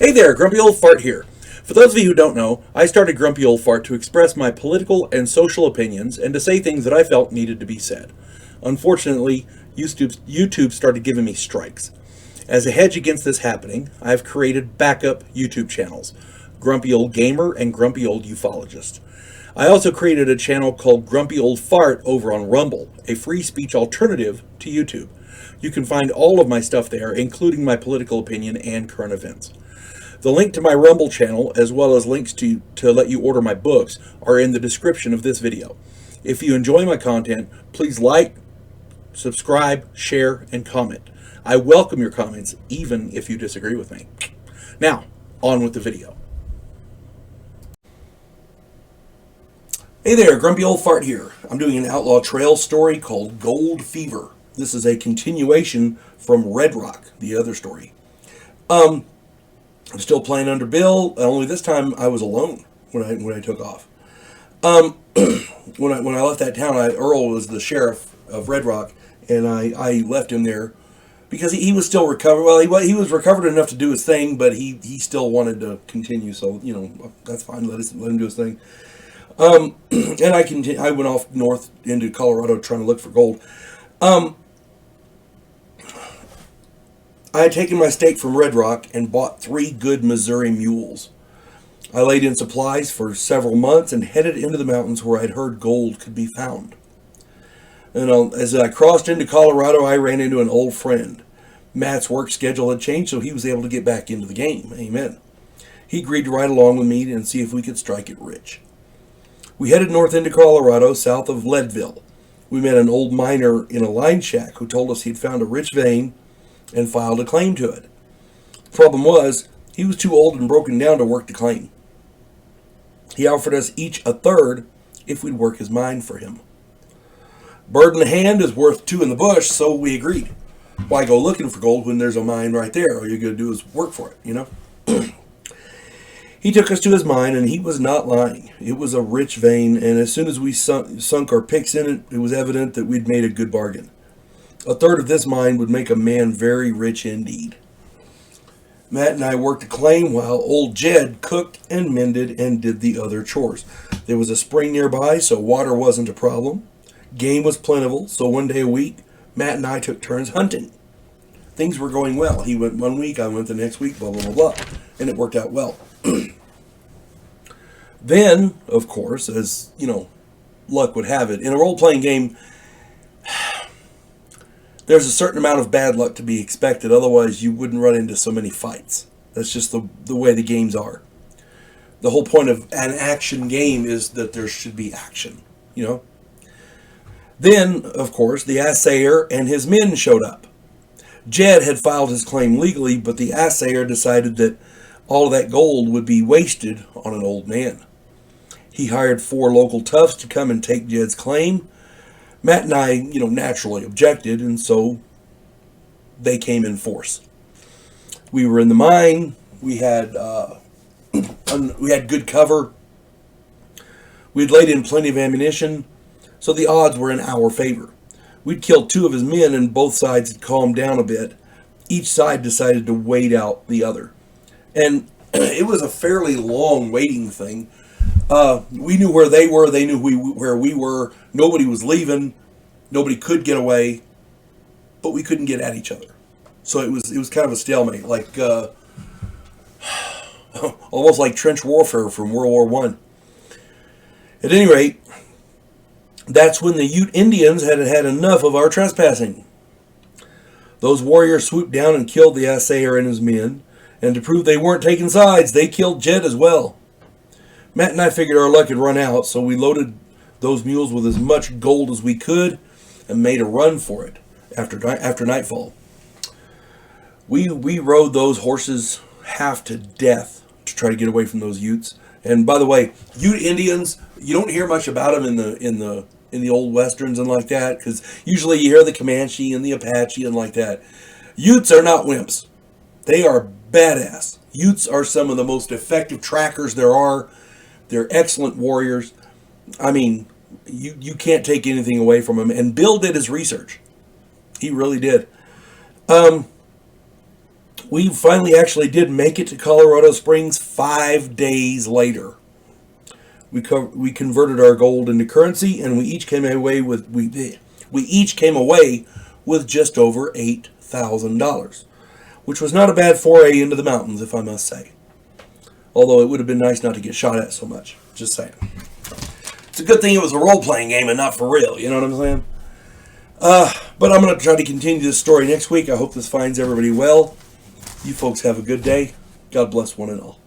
Hey there, Grumpy Old Fart here. For those of you who don't know, I started Grumpy Old Fart to express my political and social opinions and to say things that I felt needed to be said. Unfortunately, YouTube started giving me strikes. As a hedge against this happening, I've created backup YouTube channels, Grumpy Old Gamer and Grumpy Old Ufologist. I also created a channel called Grumpy Old Fart over on Rumble, a free speech alternative to YouTube. You can find all of my stuff there, including my political opinion and current events. The link to my Rumble channel, as well as links to let you order my books, are in the description of this video. If you enjoy my content, please like, subscribe, share, and comment. I welcome your comments, even if you disagree with me. Now, on with the video. Hey there, Grumpy Old Fart here. I'm doing an Outlaw Trails story called Gold Fever. This is a continuation from Red Rock, the other story. I'm still playing under Bill, only this time I was alone when I took off. When I left that town, Earl was the sheriff of Red Rock, and I left him there because he was still recovered. Well, he was recovered enough to do his thing, but he still wanted to continue. So that's fine. Let him do his thing. And I went off north into Colorado trying to look for gold. I had taken my stake from Red Rock and bought 3 good Missouri mules. I laid in supplies for several months and headed into the mountains where I'd heard gold could be found. And as I crossed into Colorado, I ran into an old friend. Matt's work schedule had changed, so he was able to get back into the game. Amen. He agreed to ride along with me and see if we could strike it rich. We headed north into Colorado, south of Leadville. We met an old miner in a line shack who told us he'd found a rich vein and filed a claim to it. The problem was, he was too old and broken down to work the claim. He offered us each a third if we'd work his mine for him. Bird in the hand is worth 2 in the bush, so we agreed. Why go looking for gold when there's a mine right there? All you're going to do is work for it, He took us to his mine, and he was not lying. It was a rich vein, and as soon as we sunk our picks in it, it was evident that we'd made a good bargain. A third of this mine would make a man very rich indeed. Matt and I worked the claim while old Jed cooked and mended and did the other chores. There was a spring nearby, so water wasn't a problem. Game was plentiful, so one day a week, Matt and I took turns hunting. Things were going well. He went one week, I went the next week, blah, blah, blah, blah. And it worked out well. Then, of course, as, luck would have it, in a role-playing game, there's a certain amount of bad luck to be expected. Otherwise, you wouldn't run into so many fights. That's just the way the games are. The whole point of an action game is that there should be action, Then, of course, the assayer and his men showed up. Jed had filed his claim legally, but the assayer decided that all of that gold would be wasted on an old man. He hired 4 local toughs to come and take Jed's claim. Matt and I, naturally objected, and so they came in force. We were in the mine. We had good cover. We'd laid in plenty of ammunition, so the odds were in our favor. We'd killed 2 of his men, and both sides had calmed down a bit. Each side decided to wait out the other. And it was a fairly long waiting thing. We knew where they were. They knew where we were. Nobody was leaving. Nobody could get away, but we couldn't get at each other. So it was kind of a stalemate, like almost like trench warfare from World War I. At any rate, that's when the Ute Indians had had enough of our trespassing. Those warriors swooped down and killed the assayer and his men, and to prove they weren't taking sides, they killed Jed as well. Matt and I figured our luck had run out, so we loaded those mules with as much gold as we could and made a run for it after nightfall. We rode those horses half to death to try to get away from those Utes. And by the way, Ute Indians, you don't hear much about them in the old westerns and like that, because usually you hear the Comanche and the Apache and like that. Utes are not wimps. They are badass. Utes are some of the most effective trackers there are. They're excellent warriors. I mean, you can't take anything away from them. And Bill did his research. He really did. We finally actually did make it to Colorado Springs 5 days later. We converted our gold into currency, and we each came away with just over $8,000, which was not a bad foray into the mountains, if I must say. Although it would have been nice not to get shot at so much. Just saying. It's a good thing it was a role-playing game and not for real. You know what I'm saying? But I'm going to try to continue this story next week. I hope this finds everybody well. You folks have a good day. God bless one and all.